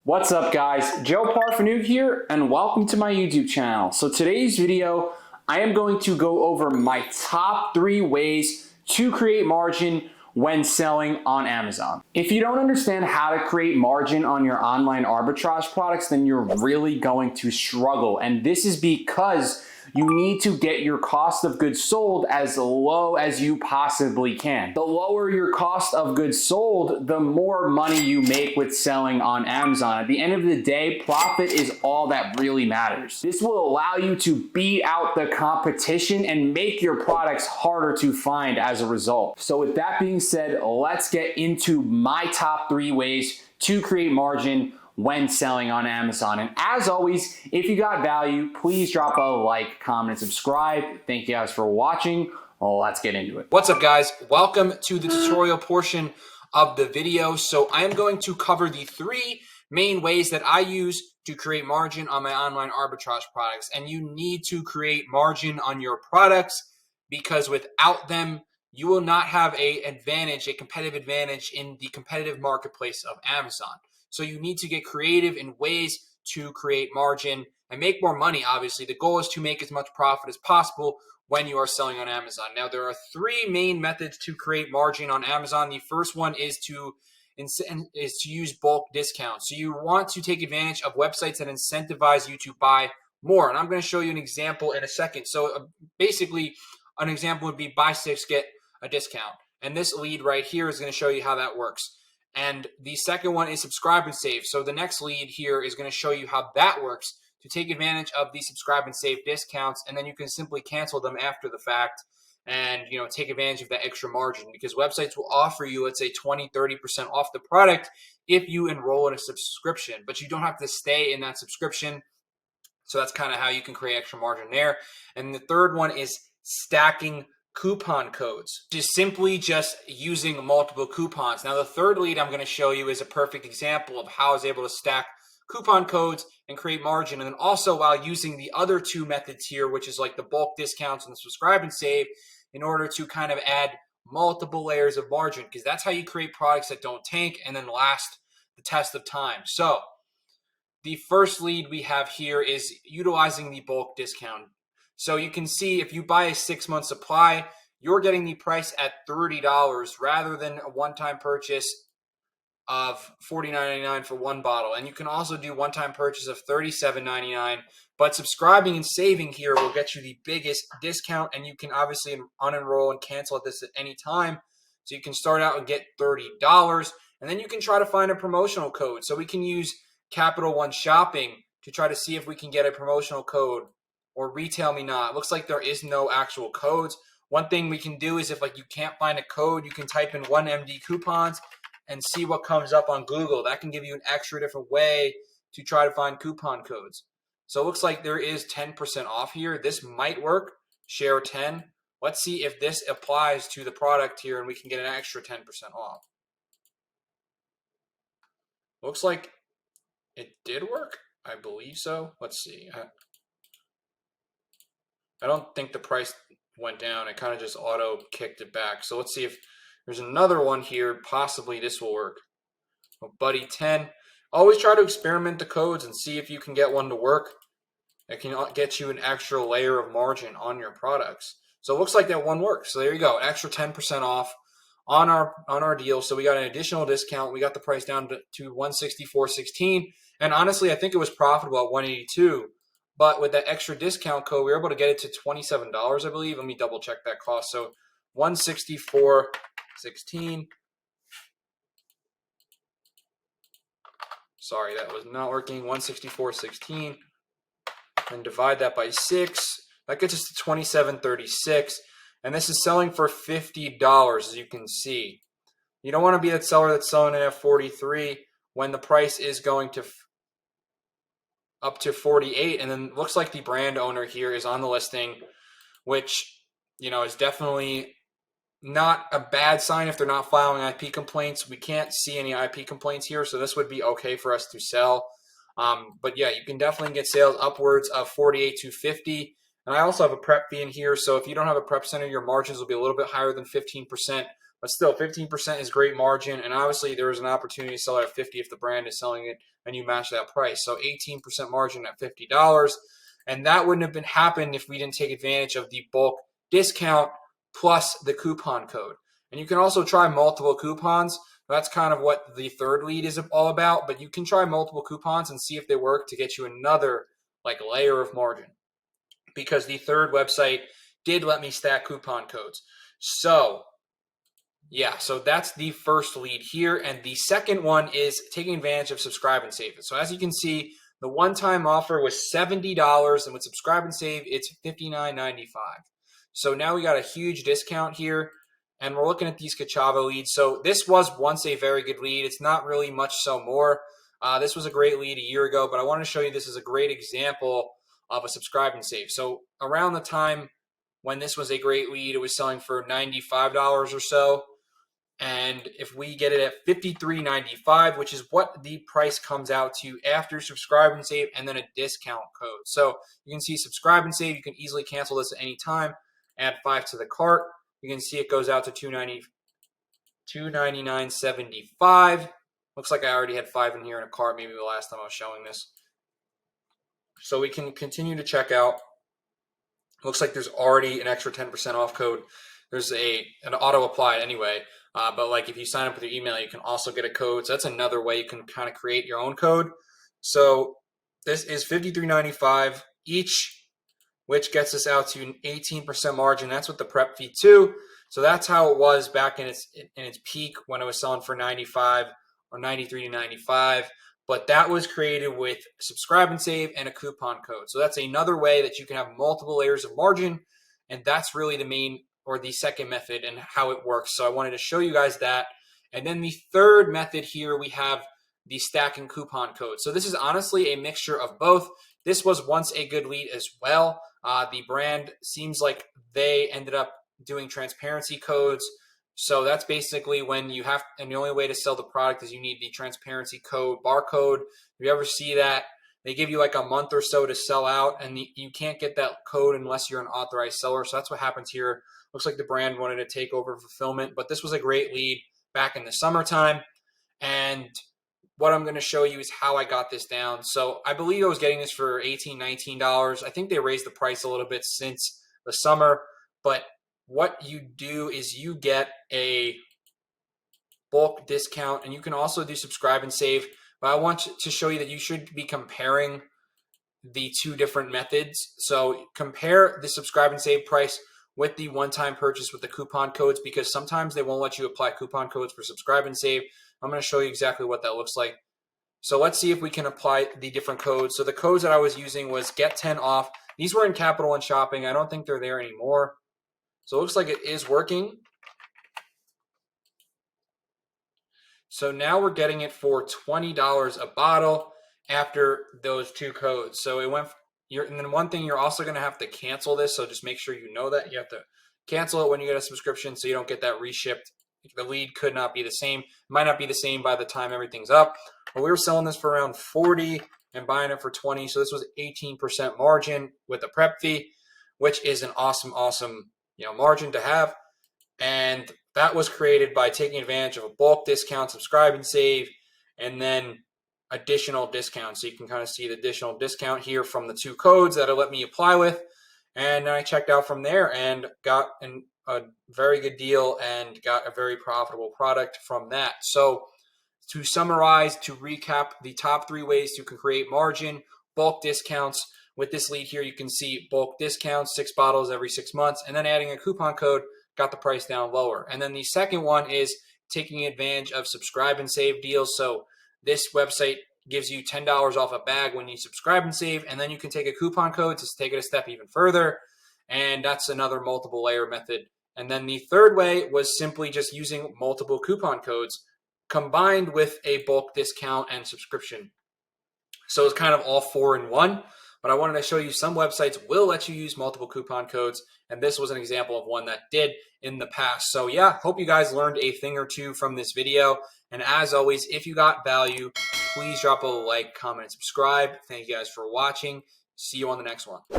What's up guys, Joe Parfanu here and welcome to my YouTube channel. So today's video, I am going to go over my top 3 ways to create margin when selling on Amazon. If you don't understand how to create margin on your online arbitrage products, then you're really going to struggle. And this is because you need to get your cost of goods sold as low as you possibly can. The lower your cost of goods sold, the more money you make with selling on Amazon. At the end of the day, profit is all that really matters. This will allow you to beat out the competition and make your products harder to find as a result. So with that being said, let's get into my top 3 ways to create margin when selling on Amazon. And as always, if you got value, please drop a like, comment, and subscribe. Thank you guys for watching. Let's get into it. What's up guys? Welcome to the tutorial portion of the video. So I am going to cover the 3 main ways that I use to create margin on my online arbitrage products. And you need to create margin on your products because without them, you will not have a competitive advantage in the competitive marketplace of Amazon. So you need to get creative in ways to create margin and make more money, obviously. The goal is to make as much profit as possible when you are selling on Amazon. Now, there are 3 main methods to create margin on Amazon. The first one is to use bulk discounts. So you want to take advantage of websites that incentivize you to buy more. And I'm going to show you an example in a second. So basically, an example would be buy 6, get a discount. And this lead right here is going to show you how that works. And the second one is subscribe and save. So the next lead here is going to show you how that works to take advantage of the subscribe and save discounts, and then you can simply cancel them after the fact and take advantage of that extra margin, because websites will offer you, let's say, 20-30% off the product if you enroll in a subscription, but you don't have to stay in that subscription. So that's kind of how you can create extra margin there. And the third one is stacking coupon codes, just simply just using multiple coupons. Now, the third lead I'm going to show you is a perfect example of how I was able to stack coupon codes and create margin. And then also while using the other 2 methods here, which is like the bulk discounts and the subscribe and save, in order to kind of add multiple layers of margin, because that's how you create products that don't tank and then last the test of time. So the first lead we have here is utilizing the bulk discount. So you can see if you buy a 6-month supply, you're getting the price at $30 rather than a one-time purchase of $49.99 for 1 bottle. And you can also do one-time purchase of $37.99. But subscribing and saving here will get you the biggest discount, and you can obviously unenroll and cancel at this at any time. So you can start out and get $30, and then you can try to find a promotional code. So we can use Capital One Shopping to try to see if we can get a promotional code, or Retail Me Not. It looks like there is no actual codes. One thing we can do is if you can't find a code, you can type in 1MD coupons and see what comes up on Google. That can give you an extra different way to try to find coupon codes. So it looks like there is 10% off here. This might work. Share 10. Let's see if this applies to the product here and we can get an extra 10% off. Looks like it did work. I believe so. Let's see. I don't think the price went down. It kind of just auto kicked it back. So let's see if there's another one here. Possibly this will work. Buddy 10. Always try to experiment the codes and see if you can get one to work. It can get you an extra layer of margin on your products. So it looks like that one works. So there you go. An extra 10% off on our deal. So we got an additional discount. We got the price down to $164.16. And honestly, I think it was profitable at $182. But with that extra discount code, we were able to get it to $27, I believe. Let me double check that cost. So $164.16. Sorry, that was not working. $164.16. And divide that by 6. That gets us to $27.36. And this is selling for $50, as you can see. You don't want to be that seller that's selling it at $43 when the price is going to up to $48, and then looks like the brand owner here is on the listing, which is definitely not a bad sign if they're not filing IP complaints. We can't see any IP complaints here, so this would be okay for us to sell. But yeah, you can definitely get sales upwards of $48 to $50. And I also have a prep fee in here, so if you don't have a prep center, your margins will be a little bit higher than 15%. but still 15% is great margin. And obviously there is an opportunity to sell it at 50 if the brand is selling it and you match that price. So 18% margin at $50. And that wouldn't have been happened if we didn't take advantage of the bulk discount plus the coupon code. And you can also try multiple coupons. That's kind of what the third lead is all about, but you can try multiple coupons and see if they work to get you another like layer of margin, because the third website did let me stack coupon codes. So yeah, so that's the first lead here. And the second one is taking advantage of Subscribe and Save. So as you can see, the one-time offer was $70, and with Subscribe and Save, it's $59.95. So now we got a huge discount here, and we're looking at these Kachava leads. So this was once a very good lead. It's not really much so more. This was a great lead a year ago, but I want to show you this is a great example of a Subscribe and Save. So around the time when this was a great lead, it was selling for $95 or so. And if we get it at $53.95, which is what the price comes out to after Subscribe and Save and then a discount code. So you can see Subscribe and Save. You can easily cancel this at any time. Add 5 to the cart. You can see it goes out to $299.75. Looks like I already had 5 in here in a cart, maybe the last time I was showing this. So we can continue to check out. Looks like there's already an extra 10% off code. There's an auto apply anyway. But like if you sign up with your email, you can also get a code. So that's another way you can kind of create your own code. So this is $53.95 each, which gets us out to an 18% margin. That's with the prep fee too. So that's how it was back in its peak when it was selling for $95 or $93 to $95. But that was created with Subscribe and Save and a coupon code. So that's another way that you can have multiple layers of margin. And that's really the main or the second method and how it works. So I wanted to show you guys that. And then the third method here, we have the stacking coupon code. So this is honestly a mixture of both. This was once a good lead as well. The brand seems like they ended up doing transparency codes. So that's basically when you have, and the only way to sell the product is you need the transparency code, barcode. If you ever see that, they give you like a month or so to sell out, and you can't get that code unless you're an authorized seller. So that's what happens here. Looks like the brand wanted to take over fulfillment, but this was a great lead back in the summertime. And what I'm going to show you is how I got this down. So I believe I was getting this for $18, $19. I think they raised the price a little bit since the summer, but what you do is you get a bulk discount, and you can also do Subscribe and Save. But I want to show you that you should be comparing the two different methods. So compare the Subscribe and Save price with the one-time purchase with the coupon codes, because sometimes they won't let you apply coupon codes for Subscribe and Save. I'm going to show you exactly what that looks like. So let's see if we can apply the different codes. So the codes that I was using was get 10 off. These were in Capital One Shopping. I don't think they're there anymore. So it looks like it is working. So now we're getting it for $20 a bottle after those two codes. So it went, and then one thing, you're also going to have to cancel this. So just make sure you know that. You have to cancel it when you get a subscription so you don't get that reshipped. The lead could not be the same. It might not be the same by the time everything's up. But we were selling this for around 40 and buying it for 20. So this was 18% margin with a prep fee, which is an awesome, margin to have. And that was created by taking advantage of a bulk discount, Subscribe and Save, and then additional discounts. So you can kind of see the additional discount here from the two codes that it let me apply with. And I checked out from there and got a very good deal and got a very profitable product from that. So to summarize, to recap, the top 3 ways to create margin: bulk discounts. With this lead here, you can see bulk discounts, 6 bottles every 6 months, and then adding a coupon code got the price down lower. And then the second one is taking advantage of Subscribe and Save deals. So this website gives you $10 off a bag when you subscribe and save, and then you can take a coupon code to take it a step even further. And that's another multiple layer method. And then the third way was simply just using multiple coupon codes combined with a bulk discount and subscription. So it's kind of all 4 in 1. But I wanted to show you some websites will let you use multiple coupon codes, and this was an example of one that did in the past. So yeah, hope you guys learned a thing or two from this video. And as always, if you got value, please drop a like, comment, and subscribe. Thank you guys for watching. See you on the next one.